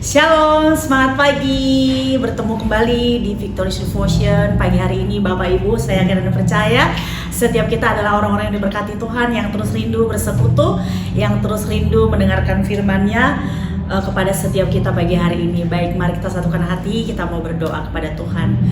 Shalom, semangat pagi. Bertemu kembali di Victorious Devotion. Pagi hari ini Bapak Ibu, saya yakin dan percaya setiap kita adalah orang-orang yang diberkati Tuhan, yang terus rindu bersekutu, yang terus rindu mendengarkan firman-Nya kepada setiap kita pagi hari ini. Baik, mari kita satukan hati, kita mau berdoa kepada Tuhan.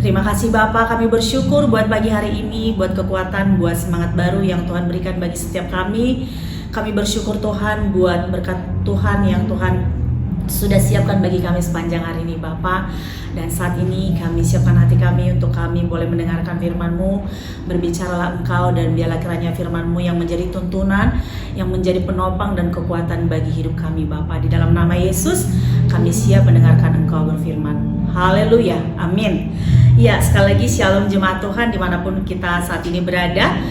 Terima kasih Bapak, kami bersyukur buat pagi hari ini, buat kekuatan, buat semangat baru yang Tuhan berikan bagi setiap kami. Kami bersyukur Tuhan buat berkat Tuhan yang Tuhan sudah siapkan bagi kami sepanjang hari ini Bapa. Dan saat ini kami siapkan hati kami untuk kami boleh mendengarkan firman-Mu. Berbicaralah Engkau dan biarlah kiranya firman-Mu yang menjadi tuntunan, yang menjadi penopang dan kekuatan bagi hidup kami Bapa. Di dalam nama Yesus kami siap mendengarkan Engkau berfirman. Haleluya, amin. Ya, sekali lagi shalom jemaat Tuhan dimanapun kita saat ini berada.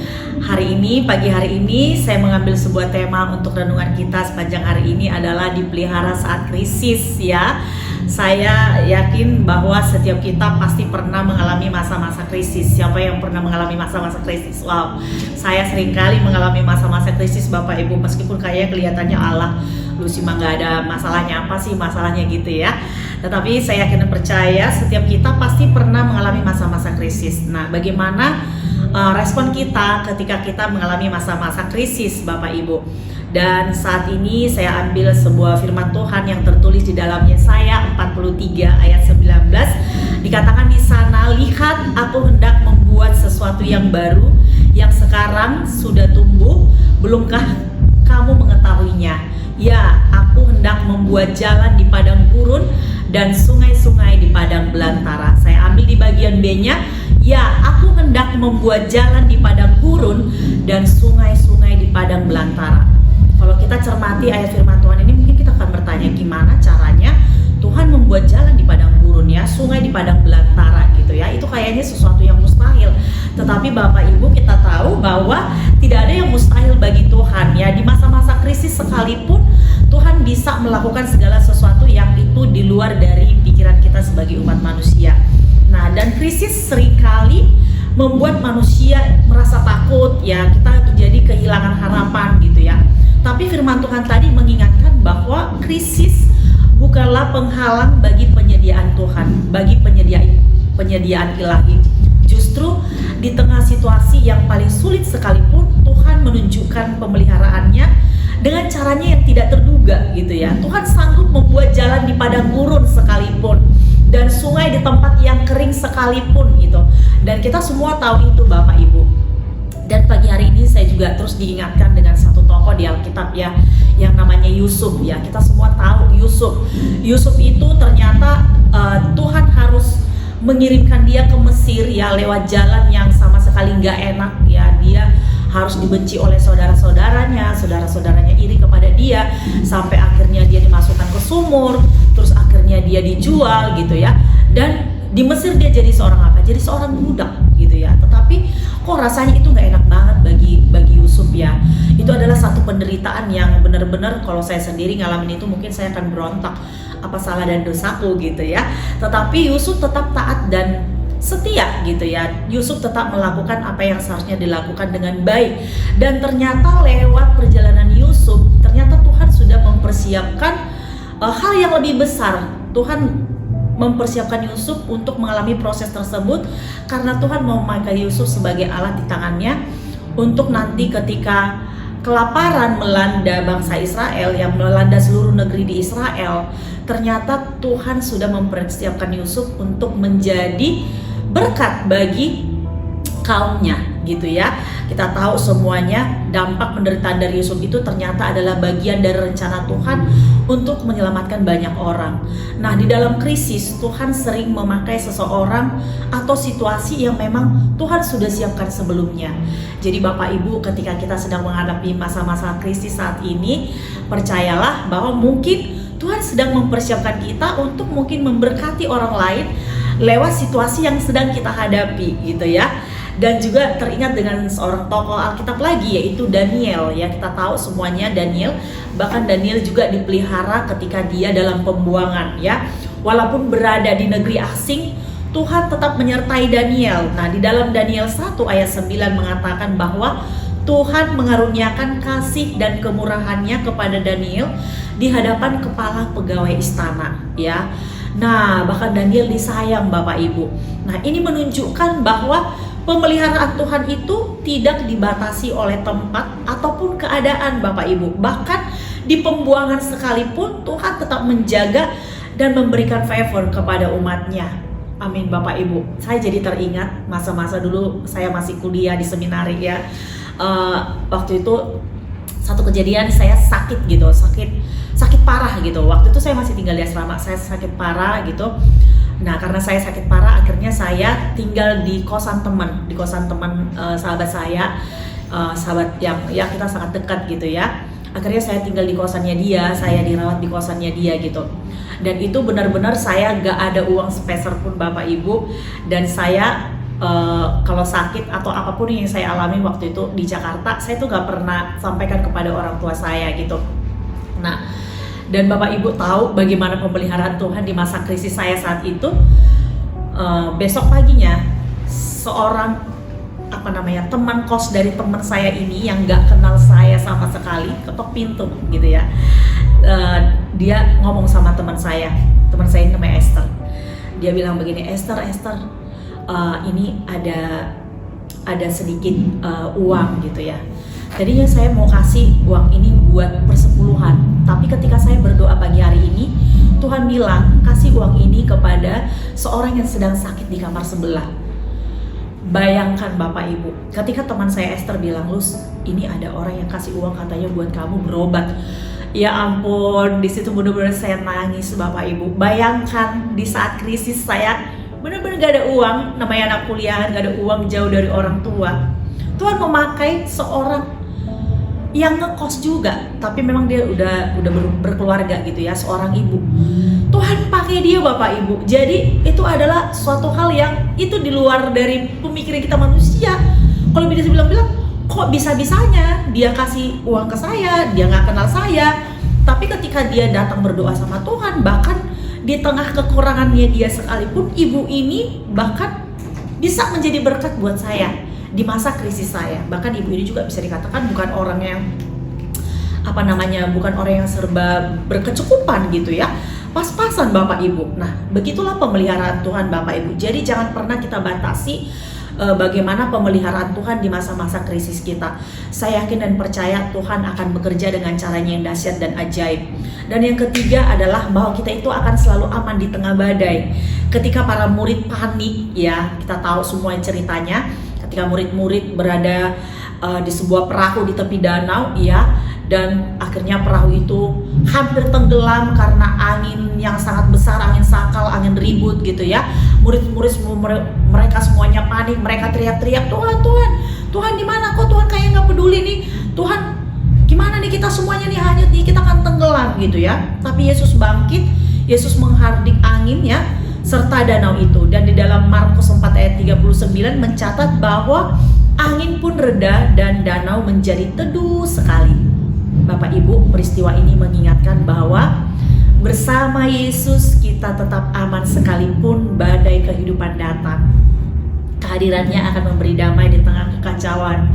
Hari ini, pagi hari ini saya mengambil sebuah tema untuk renungan kita sepanjang hari ini adalah dipelihara saat krisis ya. Saya yakin bahwa setiap kita pasti pernah mengalami masa-masa krisis. Siapa yang pernah mengalami masa-masa krisis? Wow, saya seringkali mengalami masa-masa krisis Bapak Ibu. Meskipun kayaknya kelihatannya Allah, lu sih mah gak ada masalahnya, apa sih masalahnya gitu ya. Tetapi saya yakin dan percaya setiap kita pasti pernah mengalami masa-masa krisis. Nah, bagaimana respon kita ketika kita mengalami masa-masa krisis Bapak Ibu? Dan saat ini saya ambil sebuah firman Tuhan yang tertulis di dalam Yesaya 43 ayat 19. Dikatakan di sana, lihat aku hendak membuat sesuatu yang baru, yang sekarang sudah tumbuh, belumkah kamu mengetahuinya? Ya, aku hendak membuat jalan di padang gurun dan sungai-sungai di padang belantara. Saya ambil di bagian B-nya. Ya, aku hendak membuat jalan di padang gurun dan sungai-sungai di padang belantara. Kalau kita cermati ayat firman Tuhan ini, mungkin kita akan bertanya gimana caranya Tuhan membuat jalan di padang gurun ya, sungai di padang belantara gitu ya. Itu kayaknya sesuatu yang mustahil. Tetapi Bapak Ibu, kita tahu bahwa tidak ada yang mustahil bagi Tuhan ya. Di masa-masa krisis sekalipun Tuhan bisa melakukan segala sesuatu yang itu di luar dari pikiran kita sebagai umat manusia. Nah, dan krisis seringkali membuat manusia merasa takut ya, kita jadi kehilangan harapan gitu ya. Tapi firman Tuhan tadi mengingatkan bahwa krisis bukanlah penghalang bagi penyediaan Tuhan, bagi penyediaan ilahi. Justru di tengah situasi yang paling sulit sekalipun, Tuhan menunjukkan pemeliharaannya dengan caranya yang tidak terduga gitu ya. Tuhan sanggup membuat jalan di padang gurun sekalipun dan sungai di tempat yang kering sekalipun gitu. Dan kita semua tahu itu Bapak Ibu. Dan pagi hari ini saya juga terus diingatkan dengan satu tokoh di Alkitab ya, yang namanya Yusuf ya. Kita semua tahu Yusuf. Yusuf itu ternyata Tuhan harus mengirimkan dia ke Mesir ya, lewat jalan yang sama sekali nggak enak ya. Dia harus dibenci oleh saudara-saudaranya, saudara-saudaranya iri kepada dia, sampai akhirnya dia dimasukkan ke sumur, terus akhirnya dia dijual gitu ya. Dan di Mesir dia jadi seorang apa? Jadi seorang budak gitu ya. Tetapi kok rasanya itu nggak enak banget bagi Yusuf ya. Itu adalah satu penderitaan yang benar-benar kalau saya sendiri ngalamin itu mungkin saya akan berontak, apa salah dan dosaku gitu ya. Tetapi Yusuf tetap taat dan setia gitu ya. Yusuf tetap melakukan apa yang seharusnya dilakukan dengan baik. Dan ternyata lewat perjalanan Yusuf, ternyata Tuhan sudah mempersiapkan hal yang lebih besar. Tuhan mempersiapkan Yusuf untuk mengalami proses tersebut karena Tuhan mau memakai Yusuf sebagai alat di tangannya untuk nanti ketika kelaparan melanda bangsa Israel, yang melanda seluruh negeri di Israel, ternyata Tuhan sudah mempersiapkan Yusuf untuk menjadi berkat bagi kaumnya gitu ya. Kita tahu semuanya dampak penderitaan dari Yusuf itu ternyata adalah bagian dari rencana Tuhan untuk menyelamatkan banyak orang. Nah, di dalam krisis Tuhan sering memakai seseorang atau situasi yang memang Tuhan sudah siapkan sebelumnya. Jadi Bapak Ibu, ketika kita sedang menghadapi masa-masa krisis saat ini, percayalah bahwa mungkin Tuhan sedang mempersiapkan kita untuk mungkin memberkati orang lain lewat situasi yang sedang kita hadapi gitu ya. Dan juga teringat dengan seorang tokoh Alkitab lagi, yaitu Daniel ya. Kita tahu semuanya Daniel, bahkan Daniel juga dipelihara ketika dia dalam pembuangan ya. Walaupun berada di negeri asing, Tuhan tetap menyertai Daniel. Nah, di dalam Daniel 1 ayat 9 mengatakan bahwa Tuhan mengaruniakan kasih dan kemurahannya kepada Daniel di hadapan kepala pegawai istana ya. Nah, bahkan Daniel disayang Bapak Ibu. Nah, ini menunjukkan bahwa pemeliharaan Tuhan itu tidak dibatasi oleh tempat ataupun keadaan Bapak Ibu. Bahkan di pembuangan sekalipun Tuhan tetap menjaga dan memberikan favor kepada umatnya. Amin Bapak Ibu. Saya jadi teringat masa-masa dulu saya masih kuliah di seminari ya. Waktu itu satu kejadian saya sakit gitu, sakit parah gitu. Waktu itu saya masih tinggal di asrama, saya sakit parah gitu. Nah, karena saya sakit parah, akhirnya saya tinggal di kosan teman, sahabat saya, sahabat yang ya kita sangat dekat gitu ya. Akhirnya saya tinggal di kosannya dia, saya dirawat di kosannya dia gitu. Dan itu benar-benar saya gak ada uang sepeser pun Bapak Ibu. Dan saya kalau sakit atau apapun yang saya alami waktu itu di Jakarta, saya tuh gak pernah sampaikan kepada orang tua saya gitu. Nah, dan Bapak Ibu tahu bagaimana pemeliharaan Tuhan di masa krisis saya saat itu. Besok paginya seorang teman kos dari teman saya ini yang gak kenal saya sama sekali ketok pintu gitu ya. Dia ngomong sama teman saya ini namanya Esther. Dia bilang begini, Esther, ini ada sedikit uang gitu ya. Tadinya saya mau kasih uang ini buat persepuluhan, tapi ketika saya berdoa pagi hari ini, Tuhan bilang kasih uang ini kepada seorang yang sedang sakit di kamar sebelah. Bayangkan Bapak Ibu, ketika teman saya Esther bilang, Lus, ini ada orang yang kasih uang katanya buat kamu berobat. Ya ampun, di situ benar-benar saya nangis Bapak Ibu. Bayangkan di saat krisis saya benar-benar gak ada uang, namanya anak kuliahan, gak ada uang, jauh dari orang tua. Tuhan memakai seorang yang ngekos juga, tapi memang dia udah berkeluarga gitu ya, seorang ibu. Tuhan pakai dia Bapak Ibu. Jadi itu adalah suatu hal yang itu di luar dari pemikiran kita manusia. Kalau bisa bilang kok bisa-bisanya dia kasih uang ke saya, dia gak kenal saya. Tapi ketika dia datang berdoa sama Tuhan, bahkan di tengah kekurangannya dia sekalipun, ibu ini bahkan bisa menjadi berkat buat saya di masa krisis saya. Bahkan ibu ini juga bisa dikatakan bukan orang yang bukan orang yang serba berkecukupan gitu ya. Pas-pasan Bapak Ibu. Nah, begitulah pemeliharaan Tuhan Bapak Ibu. Jadi jangan pernah kita batasi bagaimana pemeliharaan Tuhan di masa-masa krisis kita. Saya yakin dan percaya Tuhan akan bekerja dengan caranya yang dahsyat dan ajaib. Dan yang ketiga adalah bahwa kita itu akan selalu aman di tengah badai. Ketika para murid panik ya, kita tahu semua ceritanya. Ketika murid-murid berada di sebuah perahu di tepi danau ya, dan akhirnya perahu itu hampir tenggelam karena angin yang sangat besar, angin sakal, angin ribut gitu ya. Murid-murid mereka semuanya panik, mereka teriak-teriak, Tuhan di mana kok? Tuhan kayak nggak peduli nih, Tuhan gimana nih kita semuanya nih hanyut nih, kita akan tenggelam gitu ya. Tapi Yesus bangkit, Yesus menghardik angin ya, serta danau itu. Dan di dalam Markus 4 ayat 39 mencatat bahwa angin pun reda dan danau menjadi teduh sekali. Bapak Ibu, peristiwa ini mengingatkan bahwa bersama Yesus kita tetap aman sekalipun badai kehidupan datang. Kehadirannya akan memberi damai di tengah kekacauan.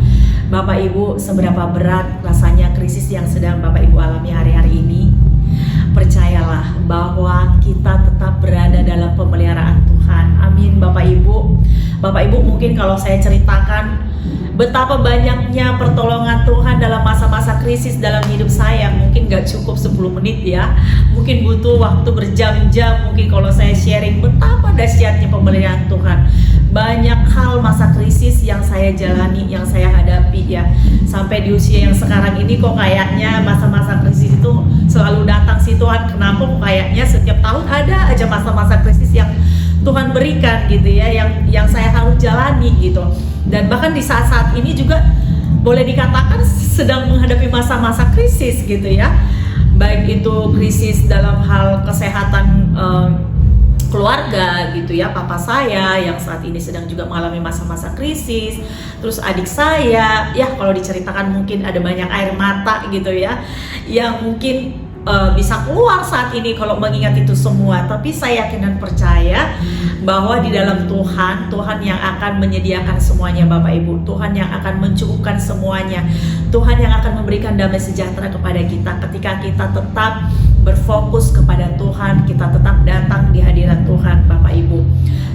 Bapak Ibu, seberapa berat rasanya krisis yang sedang Bapak Ibu alami hari-hari ini, percayalah bahwa kita tetap berada dalam pemeliharaan Tuhan. Amin Bapak Ibu. Bapak Ibu, mungkin kalau saya ceritakan betapa banyaknya pertolongan Tuhan dalam masa-masa krisis dalam hidup saya, mungkin gak cukup 10 menit ya. Mungkin butuh waktu berjam-jam. Mungkin kalau saya sharing betapa dahsyatnya pemeliharaan Tuhan. Banyak hal masa krisis yang saya jalani, yang saya hadapi ya. Sampai di usia yang sekarang ini kok kayaknya masa-masa krisis itu selalu datang sih Tuhan. Kenapa kok kayaknya setiap tahun ada aja masa-masa krisis yang Tuhan berikan gitu ya, yang saya harus jalani gitu. Dan bahkan di saat-saat ini juga boleh dikatakan sedang menghadapi masa-masa krisis gitu ya. Baik itu krisis dalam hal kesehatan keluarga gitu ya, papa saya yang saat ini sedang juga mengalami masa-masa krisis. Terus adik saya, ya kalau diceritakan mungkin ada banyak air mata gitu ya, yang mungkin bisa keluar saat ini kalau mengingat itu semua. Tapi saya yakin dan percaya bahwa di dalam Tuhan, Tuhan yang akan menyediakan semuanya Bapak Ibu. Tuhan yang akan mencukupkan semuanya. Tuhan yang akan memberikan damai sejahtera kepada kita ketika kita tetap berfokus kepada Tuhan, kita tetap datang di hadirat Tuhan Bapak Ibu.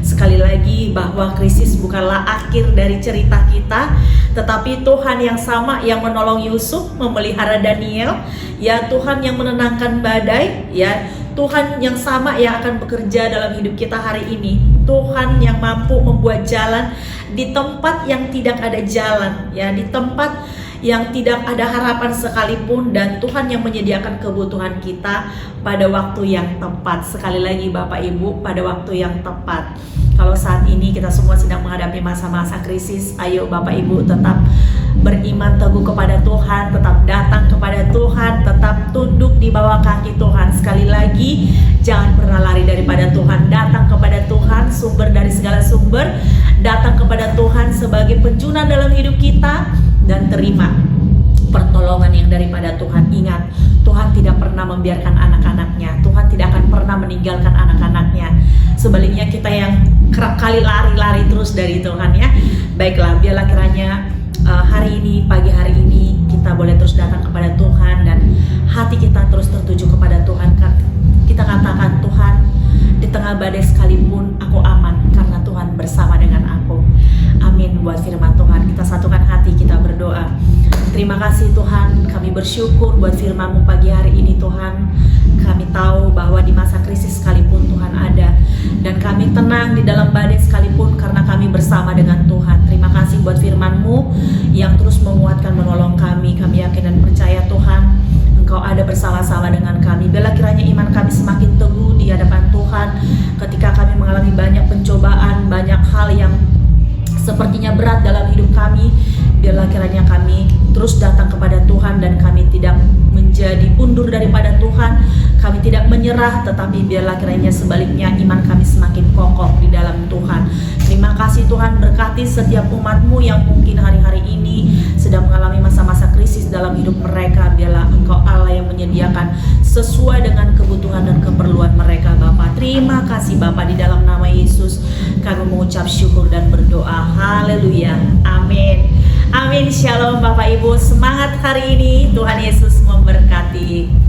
Sekali lagi bahwa krisis bukanlah akhir dari cerita kita, tetapi Tuhan yang sama yang menolong Yusuf, memelihara Daniel, ya Tuhan yang menenangkan badai, ya Tuhan yang sama yang akan bekerja dalam hidup kita hari ini. Tuhan yang mampu membuat jalan di tempat yang tidak ada jalan, ya di tempat yang tidak ada harapan sekalipun, dan Tuhan yang menyediakan kebutuhan kita pada waktu yang tepat. Sekali lagi Bapak Ibu, pada waktu yang tepat. Kalau saat ini kita semua sedang menghadapi masa-masa krisis, ayo Bapak Ibu tetap beriman teguh kepada Tuhan, tetap datang kepada Tuhan, tetap tunduk di bawah kaki Tuhan. Sekali lagi, jangan pernah lari daripada Tuhan. Datang kepada Tuhan, sumber dari segala sumber. Datang kepada Tuhan sebagai penjunan dalam hidup kita, dan terima pertolongan yang daripada Tuhan. Ingat, Tuhan tidak pernah membiarkan anak-anaknya. Tuhan tidak akan pernah meninggalkan anak-anaknya. Sebaliknya kita yang kerap kali lari-lari terus dari Tuhan, ya. Baiklah, biarlah kiranya hari ini, pagi hari ini kita boleh terus datang kepada Tuhan, dan hati kita terus tertuju kepada Tuhan. Kita katakan, Tuhan, di tengah badai sekalipun aku aman karena Tuhan bersama dengan aku. Amin buat firman Tuhan. Kita satukan hati, kita berdoa. Terima kasih Tuhan, kami bersyukur buat firman-Mu pagi hari ini Tuhan. Kami tahu bahwa di masa krisis sekalipun Tuhan ada, dan kami tenang di dalam badai sekalipun karena kami bersama dengan Tuhan. Terima kasih buat firman-Mu yang terus menguatkan, menolong kami. Kami yakin dan percaya Tuhan, Engkau ada bersama-sama dengan kami. Biarlah kiranya iman kami semakin teguh di hadapan Tuhan ketika kami mengalami banyak pencobaan, banyak hal yang sepertinya berat dalam hidup kami. Biarlah kiranya kami terus datang kepada Tuhan, dan kami tidak menjadi undur daripada Tuhan. Kami tidak menyerah, tetapi biarlah kiranya sebaliknya iman kami semakin kokoh di dalam Tuhan. Terima kasih Tuhan, berkati setiap umat-Mu yang mungkin hari-hari ini sedang mengalami masa-masa krisis dalam hidup mereka. Biarlah Engkau Allah yang menyediakan sesuai dengan kebutuhan dan keperluan mereka Bapa. Terima kasih Bapa, di dalam nama Yesus kami mengucap syukur dan berdoa. Haleluya. Amin. Amin. Shalom Bapak Ibu. Semangat hari ini. Tuhan Yesus memberkati.